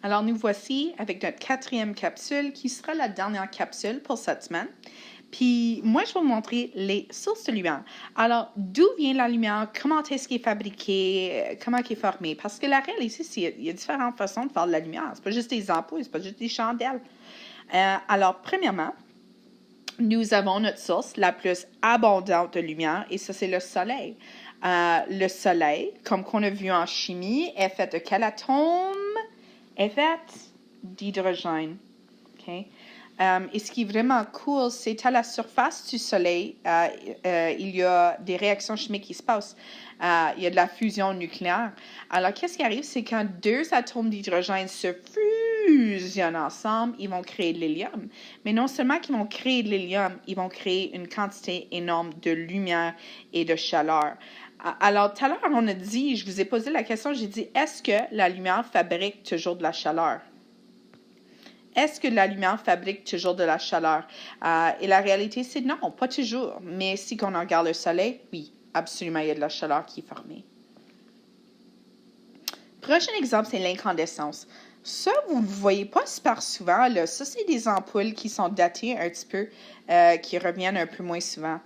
Alors, nous voici avec notre 4e capsule qui sera la dernière capsule pour cette semaine. Puis, moi, je vais vous montrer les sources de lumière. Alors, d'où vient la lumière? Comment est-ce qu'elle est fabriquée? Comment elle est formée? Parce que la réalité, il y a différentes façons de faire de la lumière. Ce n'est pas juste des ampoules, ce n'est pas juste des chandelles. Alors, premièrement, nous avons notre source la plus abondante de lumière et ça, c'est le soleil. Le soleil, comme qu'on a vu en chimie, est fait de quel atome? Est fait d'hydrogène. Okay? Et ce qui est vraiment cool, c'est à la surface du soleil, il y a des réactions chimiques qui se passent. Il y a de la fusion nucléaire. Alors, qu'est-ce qui arrive? C'est quand 2 atomes d'hydrogène se fusionnent ensemble, ils vont créer de l'hélium. Mais non seulement qu'ils vont créer de l'hélium, ils vont créer une quantité énorme de lumière et de chaleur. Alors, tout à l'heure, on a dit, je vous ai posé la question, j'ai dit, est-ce que la lumière fabrique toujours de la chaleur? Est-ce que la lumière fabrique toujours de la chaleur? Et la réalité, c'est non, pas toujours. Mais si on regarde le soleil, oui, absolument, il y a de la chaleur qui est formée. Prochain exemple, c'est l'incandescence. Ça, vous ne le voyez pas super souvent. Là. Ça, c'est des ampoules qui sont datées un petit peu, qui reviennent un peu moins souvent.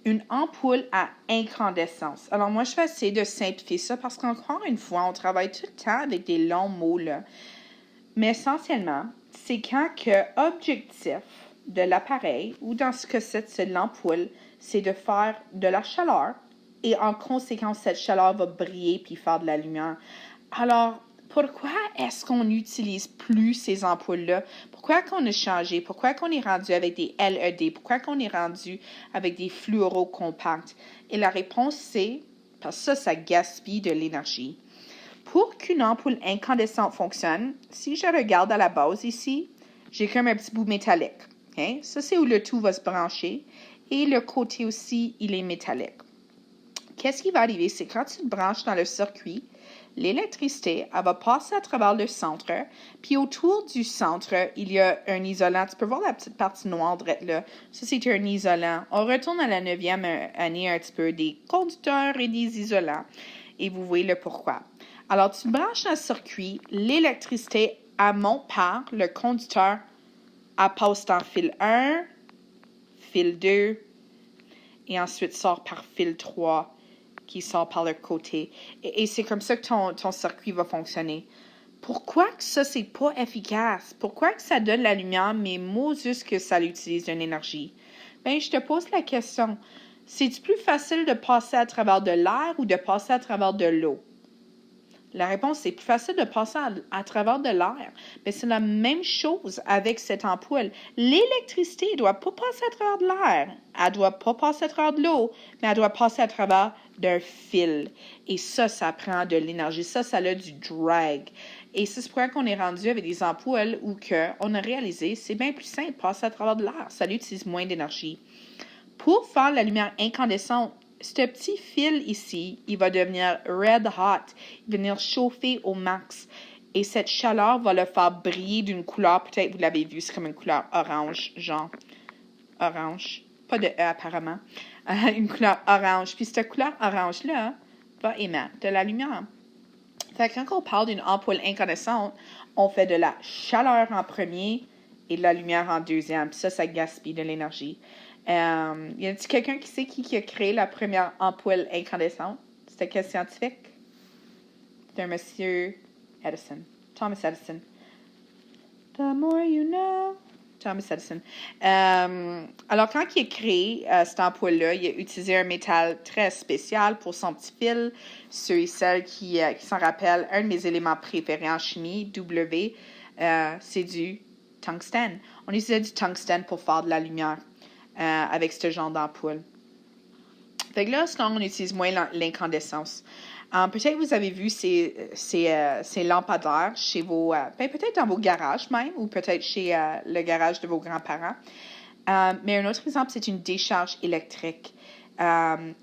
Une ampoule à incandescence. Alors, moi, je vais essayer de simplifier ça parce qu'encore une fois, on travaille tout le temps avec des longs mots, là. Mais essentiellement, c'est quand que l'objectif de l'appareil, ou dans ce cas-ci, c'est de l'ampoule, c'est de faire de la chaleur et en conséquence, cette chaleur va briller puis faire de la lumière. Alors, pourquoi est-ce qu'on n'utilise plus ces ampoules-là? Pourquoi qu'on a changé? Pourquoi qu'on est rendu avec des LED? Pourquoi qu'on est rendu avec des fluoros compacts? Et la réponse, c'est parce que ça gaspille de l'énergie. Pour qu'une ampoule incandescente fonctionne, si je regarde à la base ici, j'ai comme un petit bout métallique. Okay? Ça, c'est où le tout va se brancher. Et le côté aussi, il est métallique. Qu'est-ce qui va arriver? C'est quand tu te branches dans le circuit, l'électricité, elle va passer à travers le centre. Puis autour du centre, il y a un isolant. Tu peux voir la petite partie noire droite là. Ça, c'est un isolant. On retourne à la 9e année un petit peu des conducteurs et des isolants. Et vous voyez le pourquoi. Alors, tu branches dans le circuit, l'électricité, elle monte par le conducteur, elle passe dans fil 1, fil 2, et ensuite sort par fil 3, qui sort par le côté. Et c'est comme ça que ton circuit va fonctionner. Pourquoi que ça, c'est pas efficace? Pourquoi que ça donne la lumière, mais juste que ça utilise une énergie? Bien, je te pose la question. C'est-tu plus facile de passer à travers de l'air ou de passer à travers de l'eau? La réponse, c'est plus facile de passer à travers de l'air. Mais c'est la même chose avec cette ampoule. L'électricité ne doit pas passer à travers de l'air. Elle ne doit pas passer à travers de l'eau, mais elle doit passer à travers d'un fil. Et ça prend de l'énergie. Ça a du drag. Et c'est pourquoi qu'on est rendu avec des ampoules où on a réalisé c'est bien plus simple de passer à travers de l'air. Ça utilise moins d'énergie. Pour faire la lumière incandescente, ce petit fil ici, il va devenir red hot, il va venir chauffer au max. Et cette chaleur va le faire briller d'une couleur, peut-être vous l'avez vu, c'est comme une couleur orange, genre orange. Pas de E apparemment. Une couleur orange. Puis cette couleur orange-là va émettre de la lumière. Fait que quand on parle d'une ampoule incandescente, on fait de la chaleur en premier et de la lumière en deuxième. Puis ça gaspille de l'énergie. Y a-t-il quelqu'un qui sait qui a créé la première ampoule incandescente? C'était quel scientifique? C'était un monsieur Edison. Thomas Edison. The more you know. Thomas Edison. Alors, quand il a créé cette ampoule-là, il a utilisé un métal très spécial pour son petit fil. Ceux et celles qui s'en rappellent, un de mes éléments préférés en chimie, W, c'est du tungstène. On utilisait du tungstène pour faire de la lumière. Avec ce genre d'ampoule. Fait que là, sinon, on utilise moins l'incandescence. Peut-être que vous avez vu ces lampadaires chez vos... peut-être dans vos garages même, ou peut-être chez le garage de vos grands-parents. Mais un autre exemple, c'est une décharge électrique. Il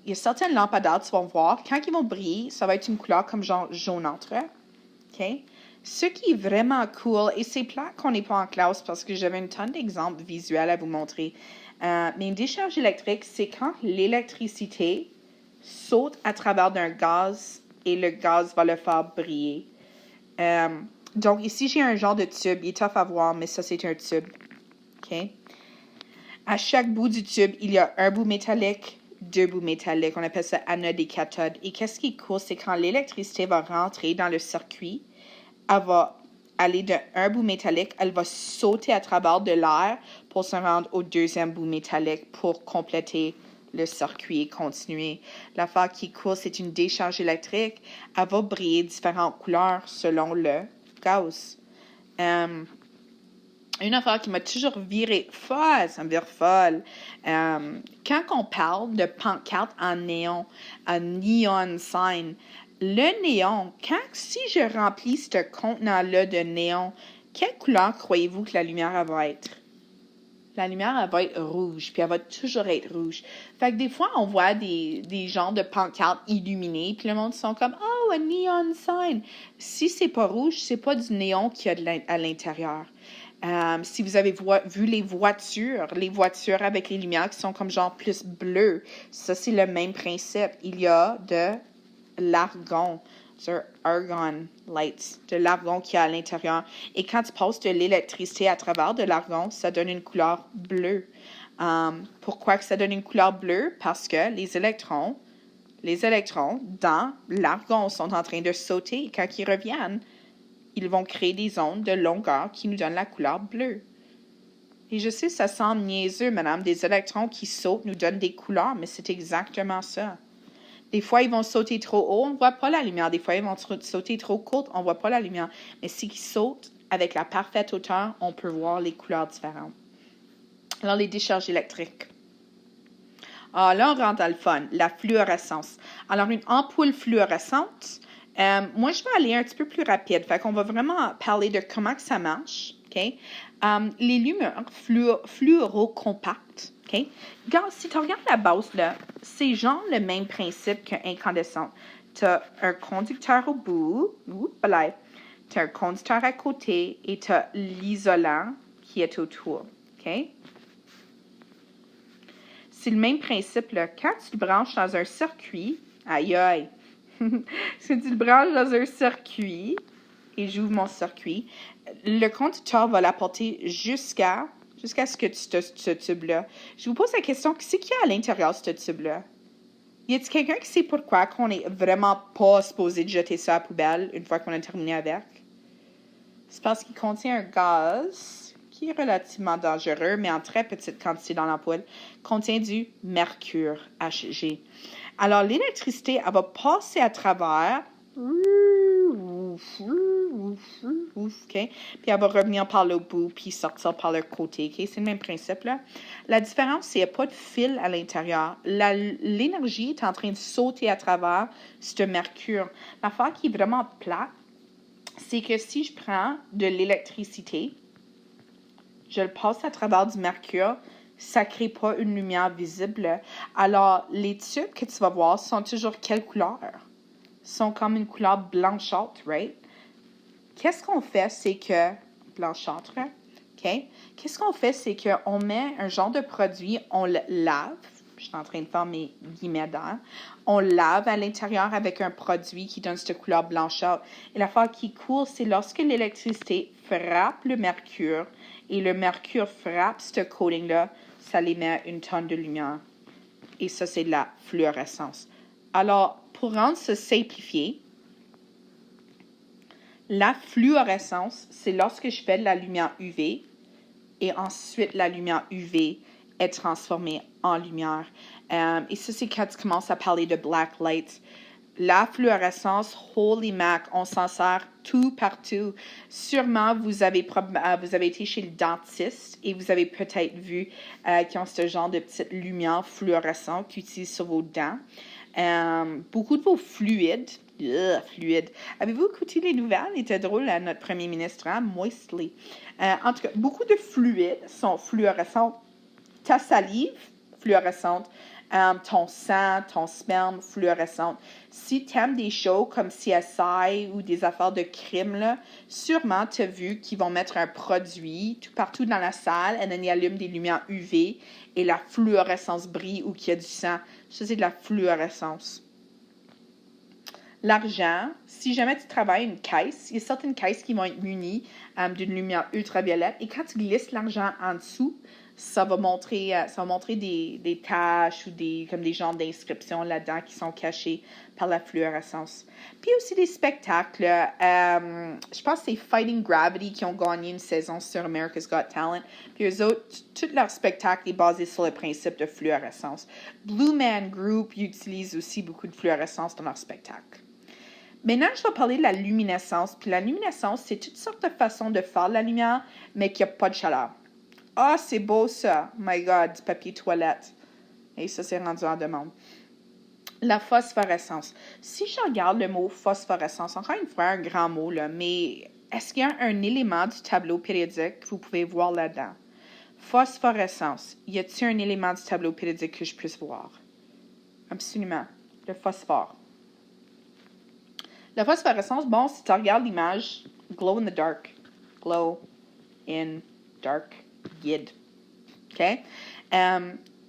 y a certaines lampadaires, tu vas voir, quand ils vont briller, ça va être une couleur comme genre jaunâtre. OK? Ce qui est vraiment cool, et c'est plat qu'on n'est pas en classe parce que j'avais une tonne d'exemples visuels à vous montrer. Mais une décharge électrique, c'est quand l'électricité saute à travers d'un gaz et le gaz va le faire briller. Donc, ici, j'ai un genre de tube. Il est tough à voir, mais ça, c'est un tube. OK? À chaque bout du tube, il y a un bout métallique, deux bouts métalliques. On appelle ça anode et cathode. Et qu'est-ce qui est cool, c'est quand l'électricité va rentrer dans le circuit, elle va aller d'un bout métallique, elle va sauter à travers de l'air pour se rendre au deuxième bout métallique pour compléter le circuit et continuer. L'affaire qui est cool, c'est une décharge électrique. Elle va briller différentes couleurs selon le gaz. Une affaire qui m'a toujours viré folle, ça me vire folle. Quand on parle de pancarte en néon, un neon sign, le néon, si je remplis ce contenant-là de néon, quelle couleur croyez-vous que la lumière elle va être? La lumière, elle va être rouge, puis elle va toujours être rouge. Fait que des fois, on voit des genres de pancartes illuminées, puis le monde sont comme « Oh, a neon sign! » Si c'est pas rouge, c'est pas du néon qu'il y a à l'intérieur. Si vous avez vu les voitures avec les lumières qui sont comme genre plus bleues, ça c'est le même principe. Il y a de l'argon, argon lights, de l'argon qui est à l'intérieur. Et quand tu passes de l'électricité à travers de l'argon, ça donne une couleur bleue. Pourquoi que ça donne une couleur bleue? Parce que les électrons dans l'argon sont en train de sauter. Et quand ils reviennent, ils vont créer des ondes de longueur qui nous donnent la couleur bleue. Et je sais, ça semble niaiseux, madame. Des électrons qui sautent nous donnent des couleurs, mais c'est exactement ça. Des fois, ils vont sauter trop haut, on ne voit pas la lumière. Des fois, ils vont sauter trop court, on ne voit pas la lumière. Mais s'ils sautent avec la parfaite hauteur, on peut voir les couleurs différentes. Alors, les décharges électriques. Ah, là, on rentre dans le fun. La fluorescence. Alors, une ampoule fluorescente, moi, je vais aller un petit peu plus rapide. Fait qu'on va vraiment parler de comment que ça marche. OK? Les lumières fluorocompactes. OK? Regarde, si tu regardes la base, là, c'est genre le même principe qu'un incandescent. Tu as un conducteur au bout. Tu as un conducteur à côté et tu as l'isolant qui est autour. OK? C'est le même principe, là. Quand tu le branches dans un circuit, aïe aïe, si tu le branches dans un circuit, et j'ouvre mon circuit, le conducteur va l'apporter jusqu'à ce que tu ce tube-là. Je vous pose la question, c'est qui a à l'intérieur de ce tube-là? Y a-t-il quelqu'un qui sait pourquoi qu'on est vraiment pas supposé de jeter ça à la poubelle une fois qu'on a terminé avec? C'est parce qu'il contient un gaz qui est relativement dangereux, mais en très petite quantité dans l'ampoule, contient du mercure, Hg. Alors, l'électricité, elle va passer à travers, okay? Puis elle va revenir par le bout, puis sortir par le côté. Okay? C'est le même principe, là. La différence, c'est qu'il n'y a pas de fil à l'intérieur. L'énergie est en train de sauter à travers ce mercure. L'affaire qui est vraiment plate, c'est que si je prends de l'électricité, je le passe à travers du mercure, ça ne crée pas une lumière visible. Alors, les tubes que tu vas voir sont toujours quelle couleur? Sont comme une couleur blanchâtre, right? Qu'est-ce qu'on fait, c'est que... Blanchâtre, OK? Qu'est-ce qu'on fait, c'est qu'on met un genre de produit, on le lave. Je suis en train de faire mes guillemets d'air. On lave à l'intérieur avec un produit qui donne cette couleur blanchâtre. Et l'affaire qui coule, c'est lorsque l'électricité frappe le mercure et le mercure frappe ce coating-là, ça émet une tonne de lumière. Et ça, c'est de la fluorescence. Alors, pour rendre ça simplifié, la fluorescence, c'est lorsque je fais de la lumière UV et ensuite la lumière UV est transformée en lumière. Et ça, c'est quand tu commences à parler de black light. La fluorescence, holy mac, on s'en sert tout partout. Sûrement, vous avez été chez le dentiste et vous avez peut-être vu qu'ils ont ce genre de petite lumière fluorescente qu'ils utilisent sur vos dents. Beaucoup de vos fluides. Avez-vous écouté les nouvelles? Il était drôle, notre premier ministre, hein? Moistly. En tout cas, beaucoup de fluides sont fluorescents. Ta salive, fluorescente. Ton sang, ton sperme, fluorescente. Si tu aimes des shows comme CSI ou des affaires de crime, là, sûrement tu as vu qu'ils vont mettre un produit tout partout dans la salle et ils allument des lumières UV et la fluorescence brille ou qu'il y a du sang. Ça, c'est de la fluorescence. L'argent, si jamais tu travailles une caisse, il y a certaines caisses qui vont être munies d'une lumière ultraviolette. Et quand tu glisses l'argent en dessous, ça va montrer des taches ou comme des genres d'inscriptions là-dedans qui sont cachées par la fluorescence. Puis aussi des spectacles. Je pense que c'est Fighting Gravity qui ont gagné une saison sur America's Got Talent. Puis eux autres, tout leur spectacle est basé sur le principe de fluorescence. Blue Man Group utilise aussi beaucoup de fluorescence dans leur spectacle. Maintenant, je vais parler de la luminescence. Puis la luminescence, c'est toutes sortes de façons de faire de la lumière, mais qui n'a pas de chaleur. Ah, c'est beau ça! My God, du papier toilette. Et ça, c'est rendu en demande. La phosphorescence. Si je regarde le mot phosphorescence, encore une fois, un grand mot, là, mais est-ce qu'il y a un élément du tableau périodique que vous pouvez voir là-dedans? Phosphorescence. Y a-t-il un élément du tableau périodique que je puisse voir? Absolument. Le phosphore. La phosphorescence, bon, si tu regardes l'image, glow in the dark. Glow in dark. Guide. OK?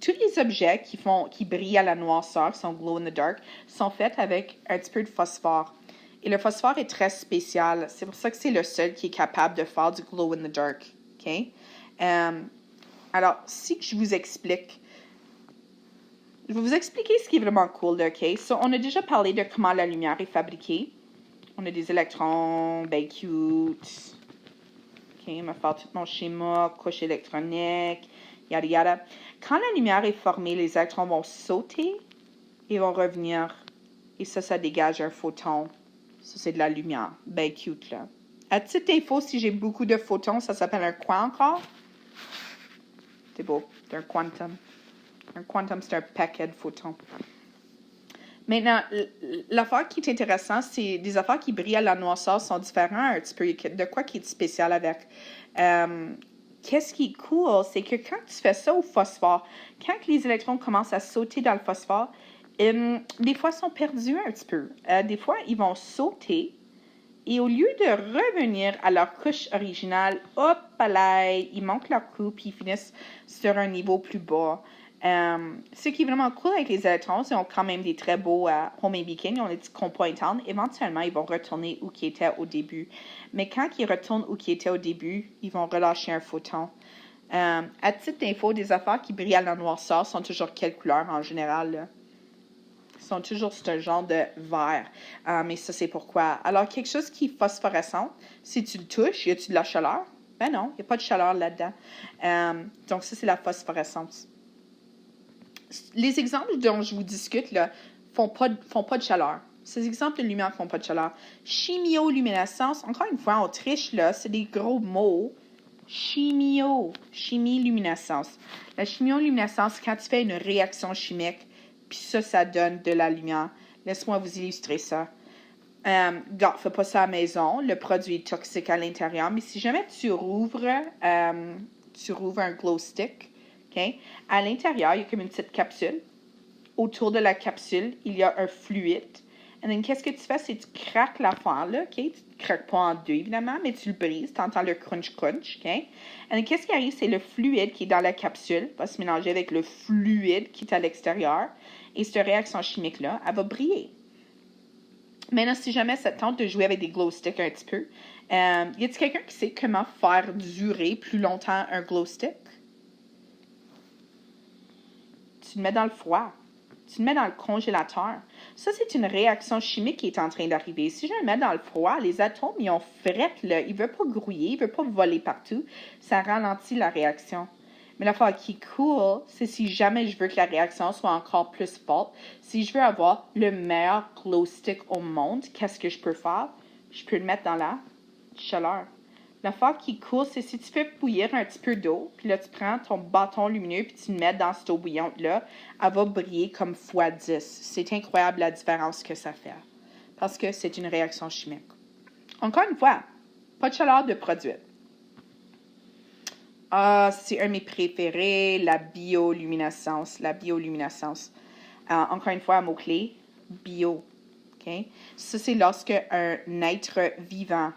Tous les objets qui brillent à la noirceur, qui sont glow in the dark, sont faits avec un petit peu de phosphore. Et le phosphore est très spécial. C'est pour ça que c'est le seul qui est capable de faire du glow in the dark. OK? Alors, si je vous explique, je vais vous expliquer ce qui est vraiment cool, OK? So, on a déjà parlé de comment la lumière est fabriquée. On a des électrons, ben cute. OK, on va faire tout mon schéma, couche électronique, yada yada. Quand la lumière est formée, les électrons vont sauter et vont revenir. Et ça dégage un photon. Ça, c'est de la lumière. Ben cute, là. À titre d'info, si j'ai beaucoup de photons, ça s'appelle un quoi encore? C'est beau. C'est un quantum. Un quantum, c'est un paquet de photons. Maintenant, l'affaire qui est intéressante, c'est des affaires qui brillent à la noirceur sont différentes un petit peu. De quoi qui est spécial avec? Qu'est-ce qui est cool, c'est que quand tu fais ça au phosphore, quand les électrons commencent à sauter dans le phosphore, des fois, ils sont perdus un petit peu. Des fois, ils vont sauter et au lieu de revenir à leur couche originale, hop, là, ils montent leur coup puis ils finissent sur un niveau plus bas. Ce qui est vraiment cool avec les électrons, c'est qu'ils ont quand même des très beaux home beacons, ils ont des petits compoints internes. Éventuellement, ils vont retourner où ils étaient au début. Mais quand ils retournent où ils étaient au début, ils vont relâcher un photon. À titre d'info, des affaires qui brillent à la noirceur sont toujours quelle couleur en général? Là? Ils sont toujours ce genre de vert. Mais ça, c'est pourquoi. Alors, quelque chose qui est phosphorescent, si tu le touches, y a-t-il de la chaleur? Ben non, il n'y a pas de chaleur là-dedans. Donc, ça, c'est la phosphorescence. Les exemples dont je vous discute là font pas de chaleur. Ces exemples de lumière font pas de chaleur. Chimioluminescence, encore une fois, on triche là, c'est des gros mots. Chimioluminescence. La chimioluminescence, quand tu fais une réaction chimique, puis ça donne de la lumière. Laisse-moi vous illustrer ça. Fais pas ça à la maison. Le produit est toxique à l'intérieur, mais si jamais tu rouvres un glow stick, okay? À l'intérieur, il y a comme une petite capsule. Autour de la capsule, il y a un fluide. Et then, qu'est-ce que tu fais? C'est que tu craques l'affaire, là, OK? Tu ne craques pas en deux, évidemment, mais tu le brises. Tu entends le crunch, OK? Et then, qu'est-ce qui arrive? C'est le fluide qui est dans la capsule va se mélanger avec le fluide qui est à l'extérieur. Et cette réaction chimique-là, elle va briller. Maintenant, si jamais ça te tente de jouer avec des glow sticks un petit peu, y a-t-il quelqu'un qui sait comment faire durer plus longtemps un glow stick? Tu le mets dans le froid. Tu le mets dans le congélateur. Ça, c'est une réaction chimique qui est en train d'arriver. Si je le mets dans le froid, les atomes, ils ont frette, là. Ils ne veulent pas grouiller, ils ne veulent pas voler partout. Ça ralentit la réaction. Mais l'affaire qui est cool, c'est si jamais je veux que la réaction soit encore plus forte, si je veux avoir le meilleur glow stick au monde, qu'est-ce que je peux faire? Je peux le mettre dans la chaleur. L'affaire qui est cool, c'est si tu fais bouillir un petit peu d'eau, puis là, tu prends ton bâton lumineux, puis tu le mets dans cette eau bouillante-là, elle va briller comme x10. C'est incroyable la différence que ça fait. Parce que c'est une réaction chimique. Encore une fois, pas de chaleur de produit. Ah, c'est un de mes préférés, la bioluminescence. La bioluminescence. Encore une fois, un mot-clé, bio. Okay? Ça, c'est lorsque un être vivant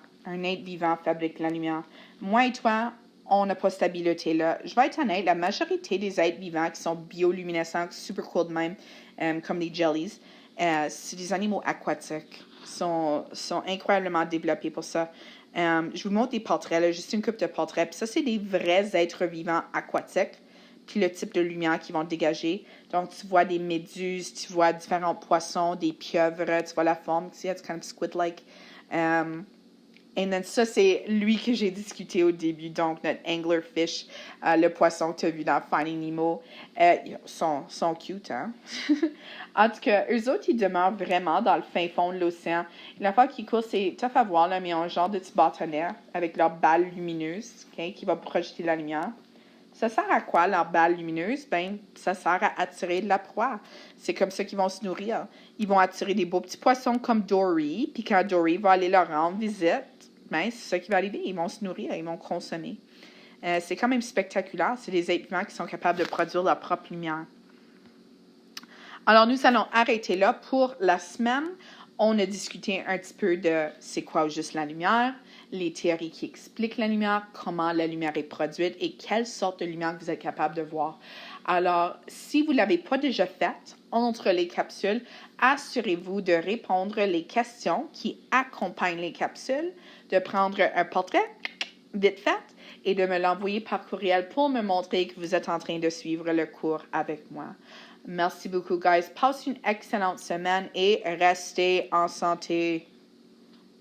fabrique la lumière. Moi et toi, on n'a pas cette habileté-là. Je vais être honnête, la majorité des êtres vivants qui sont bioluminescents, super cool de même, comme les jellies, c'est des animaux aquatiques. sont incroyablement développés pour ça. Je vous montre des portraits, là, juste une couple de portraits. Puis ça, c'est des vrais êtres vivants aquatiques. Puis le type de lumière qu'ils vont dégager. Donc, tu vois des méduses, tu vois différents poissons, des pieuvres, tu vois la forme. See, it's kind of squid-like. Et then, ça, c'est lui que j'ai discuté au début. Donc, notre anglerfish, le poisson que tu as vu dans Finding Nemo. Ils sont cute, hein? En tout cas, eux autres, ils demeurent vraiment dans le fin fond de l'océan. La fois qu'ils courent, c'est tough à voir, là, mais ils ont un genre de petit bâtonnet avec leur balle lumineuse, okay, qui va projeter la lumière. Ça sert à quoi, leur balle lumineuse? Ben, ça sert à attirer de la proie. C'est comme ça qu'ils vont se nourrir. Ils vont attirer des beaux petits poissons comme Dory, puis quand Dory va aller leur rendre visite, ben, c'est ça qui va arriver. Ils vont se nourrir, ils vont consommer. C'est quand même spectaculaire. C'est des êtres vivants qui sont capables de produire leur propre lumière. Alors, nous allons arrêter là pour la semaine. On a discuté un petit peu de c'est quoi juste la lumière, les théories qui expliquent la lumière, comment la lumière est produite et quelle sorte de lumière vous êtes capable de voir. Alors, si vous ne l'avez pas déjà fait, entre les capsules, assurez-vous de répondre les questions qui accompagnent les capsules, de prendre un portrait vite fait et de me l'envoyer par courriel pour me montrer que vous êtes en train de suivre le cours avec moi. Merci beaucoup, guys. Passez une excellente semaine et restez en santé.